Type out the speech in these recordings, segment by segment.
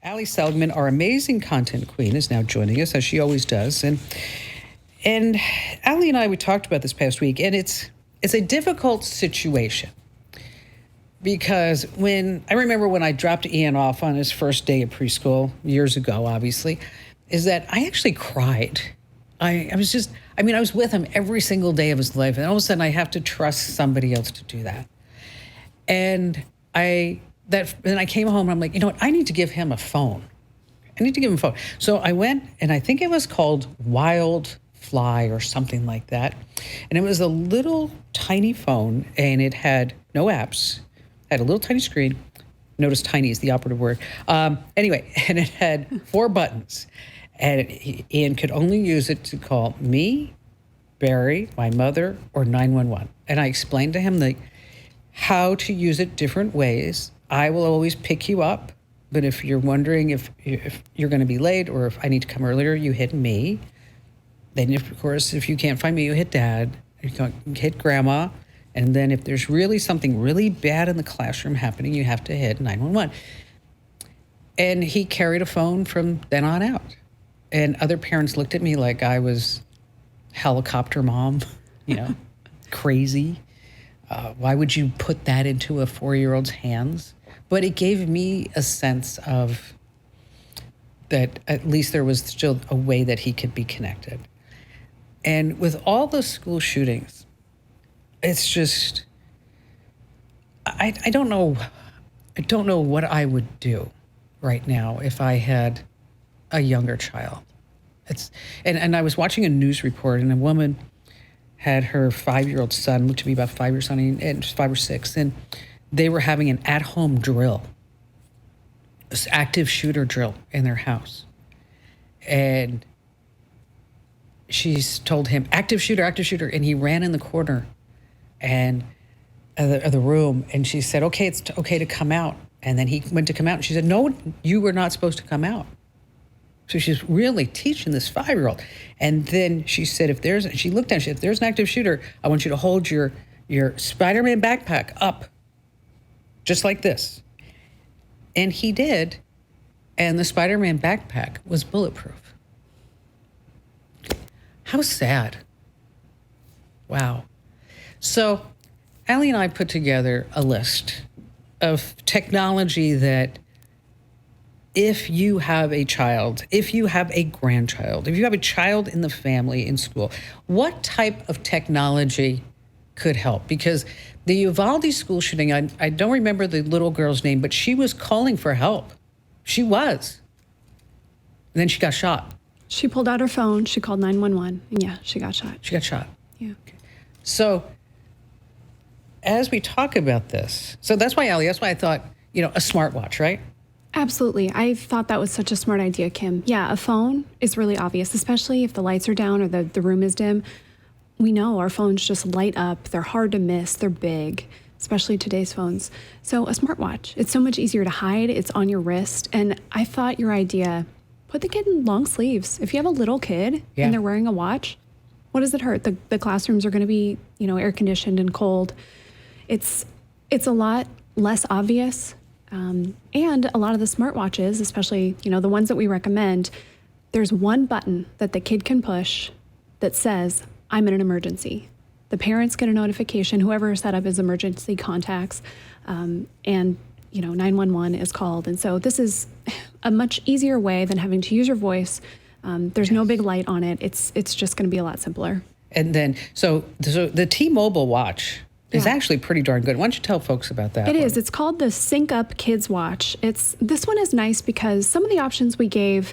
Allie Seligman, our amazing content queen, is now joining us, as she always does. And Allie and I, we talked about this past week, and it's a difficult situation. Because I remember when I dropped Ian off on his first day of preschool, years ago, obviously, is that I actually cried. I was with him every single day of his life, and all of a sudden I have to trust somebody else to do that. And then I came home and I'm like, you know what? I need to give him a phone. So I went, and I think it was called Wildfly or something like that. And it was a little tiny phone, and it had no apps, had a little tiny screen. Notice tiny is the operative word. Anyway, and it had 4 buttons. And Ian could only use it to call me, Barry, my mother, or 911. And I explained to him how to use it different ways. I will always pick you up, but if you're wondering if you're going to be late or if I need to come earlier, you hit me. Then, of course, if you can't find me, you hit Dad, you hit Grandma, and then if there's really something really bad in the classroom happening, you have to hit 911. And he carried a phone from then on out. And other parents looked at me like I was helicopter mom, crazy. Why would you put that into a 4-year-old's hands? But it gave me a sense of that at least there was still a way that he could be connected. And with all the school shootings, it's just, I don't know what I would do right now if I had a younger child. And I was watching a news report, and a woman had her 5-year-old son, looked to be about 5 years old, and 5 or 6, and they were having an at-home drill, this active shooter drill in their house. And she's told him, active shooter, and he ran in the corner and of the room, and she said, okay, it's okay to come out. And then he went to come out, and she said, no, you were not supposed to come out. So she's really teaching this 5-year-old. And then she said, she looked at him, she said, if there's an active shooter, I want you to hold your Spider-Man backpack up, just like this. And he did, and the Spider-Man backpack was bulletproof. How sad. Wow. So Allie and I put together a list of technology that if you have a child, if you have a grandchild, if you have a child in the family in school, what type of technology could help? Because the Uvalde school shooting, I don't remember the little girl's name, but she was calling for help. She was. And then she got shot. She pulled out her phone, she called 911, and yeah, she got shot. She got shot. Yeah. Okay. So as we talk about this, so that's why, Allie, I thought, a smartwatch, right? Absolutely. I thought that was such a smart idea, Kim. Yeah, a phone is really obvious, especially if the lights are down or the room is dim. We know our phones just light up. They're hard to miss. They're big, especially today's phones. So a smartwatch, it's so much easier to hide. It's on your wrist. And I thought your idea, put the kid in long sleeves. If you have a little kid and they're wearing a watch, what does it hurt? The classrooms are going to be, air conditioned and cold. It's a lot less obvious. And a lot of the smartwatches, especially, the ones that we recommend, there's one button that the kid can push that says, I'm in an emergency. The parents get a notification, whoever set up his emergency contacts, and 911 is called. And so this is a much easier way than having to use your voice. There's no big light on it. It's just going to be a lot simpler. And then, so the T-Mobile watch is actually pretty darn good. Why don't you tell folks about that? It is. It's called the Sync Up Kids Watch. This one is nice because some of the options we gave,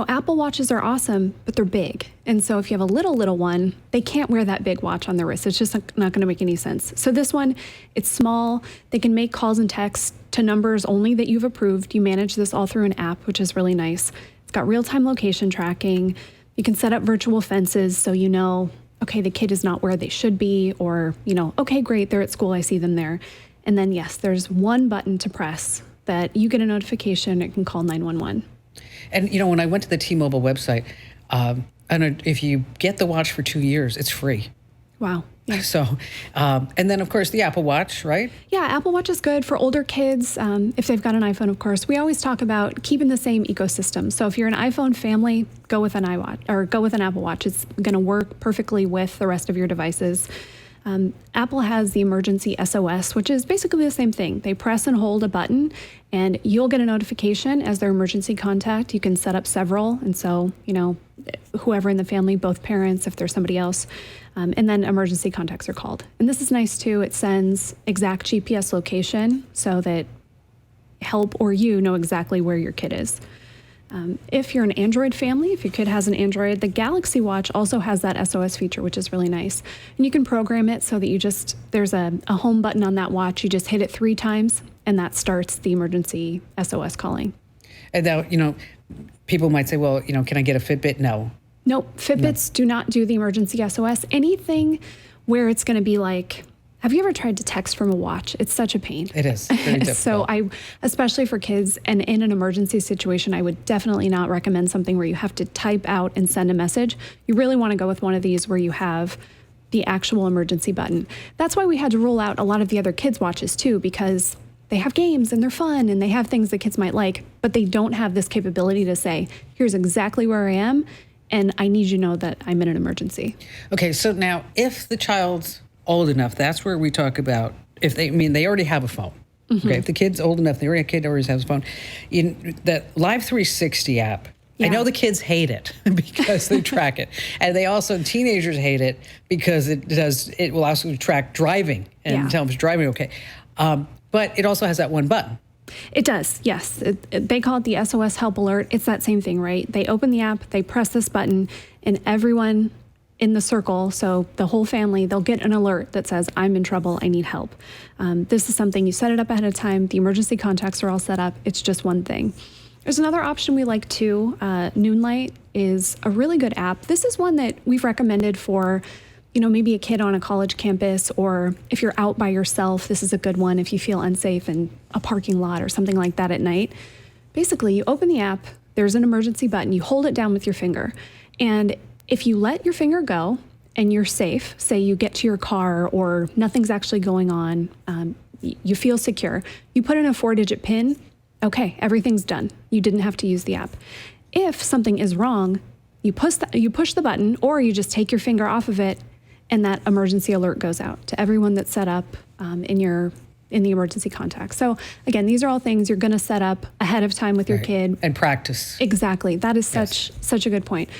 Apple Watches are awesome, but they're big. And so if you have a little one, they can't wear that big watch on their wrist. It's just not going to make any sense. So this one, it's small. They can make calls and texts to numbers only that you've approved. You manage this all through an app, which is really nice. It's got real-time location tracking. You can set up virtual fences so okay, the kid is not where they should be, or, okay, great, they're at school, I see them there. And then, yes, there's one button to press that you get a notification, it can call 911. And, when I went to the T-Mobile website, if you get the watch for 2 years, it's free. Wow. Yeah. So, and then of course the Apple Watch, right? Yeah, Apple Watch is good for older kids. If they've got an iPhone, of course. We always talk about keeping the same ecosystem. So if you're an iPhone family, go with an iWatch or go with an Apple Watch. It's going to work perfectly with the rest of your devices. Apple has the emergency SOS, which is basically the same thing. They press and hold a button, and you'll get a notification as their emergency contact. You can set up several, and so, whoever in the family, both parents, if there's somebody else, and then emergency contacts are called. And this is nice too. It sends exact GPS location so that help or you know exactly where your kid is. If you're an Android family, if your kid has an Android, the Galaxy Watch also has that SOS feature, which is really nice. And you can program it so that there's a home button on that watch. You just hit it 3 times, and that starts the emergency SOS calling. And now, people might say, well, can I get a Fitbit? No. Nope. Fitbits do not do the emergency SOS. Anything where it's going to be like, have you ever tried to text from a watch? It's such a pain. It is very difficult. So especially for kids and in an emergency situation, I would definitely not recommend something where you have to type out and send a message. You really want to go with one of these where you have the actual emergency button. That's why we had to rule out a lot of the other kids' watches too, because they have games and they're fun and they have things that kids might like, but they don't have this capability to say, here's exactly where I am, and I need you to know that I'm in an emergency. Okay, so now if the child's old enough, that's where we talk about if they already have a phone. Mm-hmm. Okay, if the kid's old enough, the kid already has a phone. That Live 360 app, yeah. I know the kids hate it because they track it, and teenagers hate it because it will also track driving and tell them if it's driving okay. But it also has that one button. It does, yes. They call it the SOS Help Alert. It's that same thing, right? They open the app, they press this button, and everyone in the circle, so the whole family, they'll get an alert that says, I'm in trouble, I need help. This is something you set it up ahead of time. The emergency contacts are all set up. It's just one thing. There's another option we like too. Noonlight is a really good app. This is one that we've recommended for, maybe a kid on a college campus, or if you're out by yourself, this is a good one if you feel unsafe in a parking lot or something like that at night. Basically, you open the app, there's an emergency button, you hold it down with your finger, and if you let your finger go and you're safe, say you get to your car or nothing's actually going on, you feel secure, you put in a 4-digit PIN, okay, everything's done. You didn't have to use the app. If something is wrong, you push the button, or you just take your finger off of it, and that emergency alert goes out to everyone that's set up in the emergency contact. So again, these are all things you're going to set up ahead of time with your kid. And practice. Exactly. That is such a good point.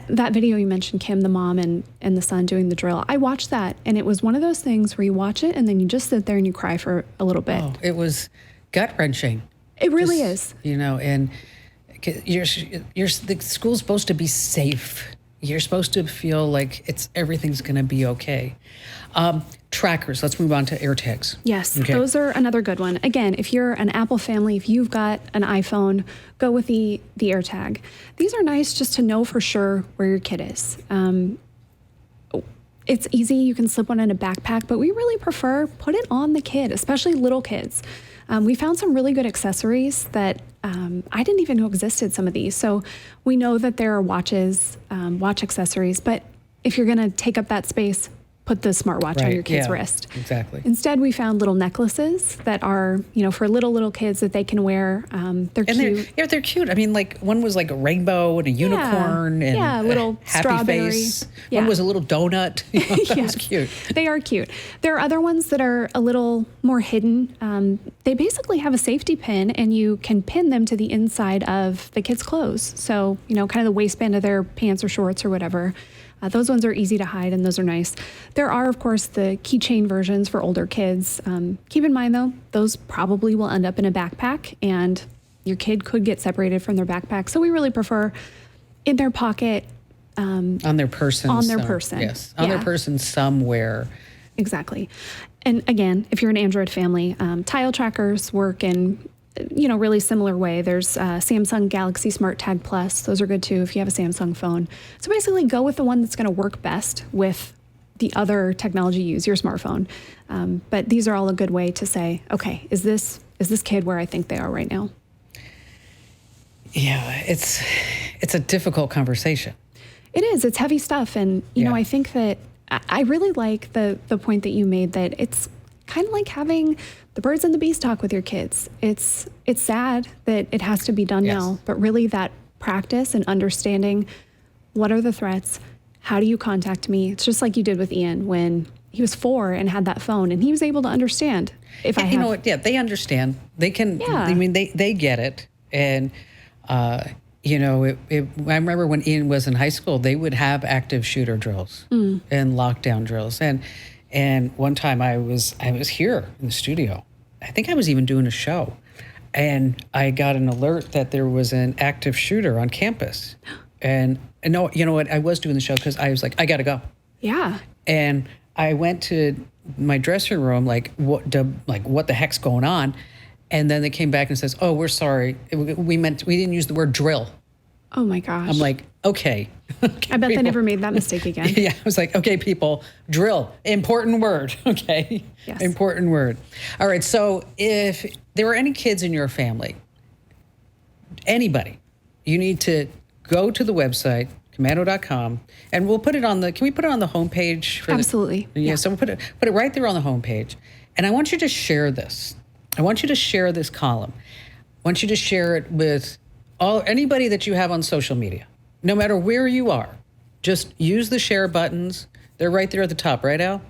That video you mentioned, Kim, the mom and the son doing the drill, I watched that, and it was one of those things where you watch it and then you just sit there and you cry for a little bit. Oh, it was gut-wrenching. It really is. And the school's supposed to be safe. You're supposed to feel like everything's going to be okay. Trackers. Let's move on to AirTags. Yes, okay. Those are another good one. Again, if you're an Apple family, if you've got an iPhone, go with the AirTag. These are nice just to know for sure where your kid is. It's easy. You can slip one in a backpack, but we really prefer put it on the kid, especially little kids. We found some really good accessories that I didn't even know existed, some of these. So we know that there are watches, watch accessories, but if you're going to take up that space, put the smartwatch on your kid's wrist. Exactly. Instead, we found little necklaces that are, for little kids that they can wear. They're cute. They're cute. I mean, one was like a rainbow and a unicorn and a little happy strawberry face. Yeah. One was a little donut. That was cute. They are cute. There are other ones that are a little more hidden. They basically have a safety pin, and you can pin them to the inside of the kids' clothes. So, kind of the waistband of their pants or shorts or whatever. Those ones are easy to hide, and those are nice. There are, of course, the keychain versions for older kids. Keep in mind, though, those probably will end up in a backpack, and your kid could get separated from their backpack. So we really prefer in their pocket. On their person. On their person. Yes, on their person somewhere. Exactly. And again, if you're an Android family, tile trackers work in really similar way. There's Samsung Galaxy Smart Tag Plus. Those are good too if you have a Samsung phone. So basically go with the one that's going to work best with the other technology you use, your smartphone. But these are all a good way to say, okay, is this kid where I think they are right now? Yeah, it's a difficult conversation. It is. It's heavy stuff. And, I think that I really like the point that you made that it's kind of like having the birds and the bees talk with your kids. It's sad that it has to be done now, but really that practice and understanding what are the threats, how do you contact me? It's just like you did with Ian when he was 4 and had that phone, and he was able to understand. If I have, you know what? Yeah, they understand. They can. Yeah. I mean, they get it, and you know, I remember when Ian was in high school, they would have active shooter drills and lockdown drills, and one time I was here in the studio. I think I was even doing a show, and I got an alert that there was an active shooter on campus, and no, you know what? I was doing the show because I was like, I got to go. Yeah. And I went to my dressing room, like what the heck's going on? And then they came back and says, "Oh, we're sorry. We didn't use the word drill." Oh my gosh. I'm like, okay. I bet they never made that mistake again. Yeah, I was like, okay, people, drill, important word, okay? Yes. Important word. All right, so if there are any kids in your family, anybody, you need to go to the website, Komando.com, and we'll put it on can we put it on the homepage? Absolutely. Yeah, so we'll put it right there on the homepage. And I want you to share this. I want you to share this column. I want you to share it with anybody that you have on social media, no matter where you are. Just use the share buttons. They're right there at the top, right, Al?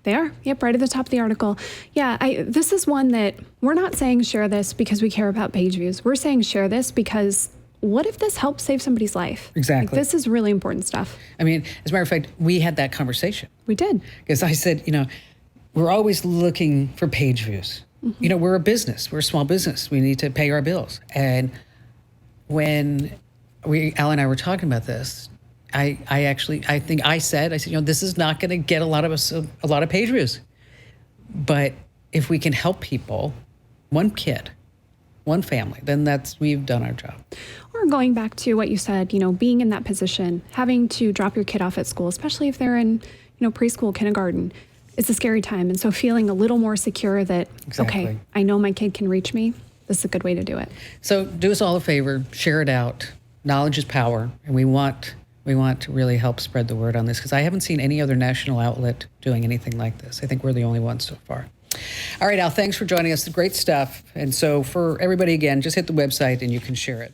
They are. Yep, right at the top of the article. Yeah, this is one that we're not saying share this because we care about page views. We're saying share this because what if this helps save somebody's life? Exactly. Like, this is really important stuff. I mean, as a matter of fact, we had that conversation. We did. Because I said, we're always looking for page views. Mm-hmm. We're a business. We're a small business. We need to pay our bills. And when Al and I were talking about this, I think I said, this is not going to get a lot of page views. But if we can help people, one kid, one family, then we've done our job. Or going back to what you said, being in that position, having to drop your kid off at school, especially if they're in, preschool, kindergarten, it's a scary time. And so feeling a little more secure that, okay, I know my kid can reach me. This is a good way to do it. So do us all a favor, share it out. Knowledge is power, and we want to really help spread the word on this because I haven't seen any other national outlet doing anything like this. I think we're the only ones so far. All right, Al, thanks for joining us. Great stuff. And so for everybody, again, just hit the website and you can share it.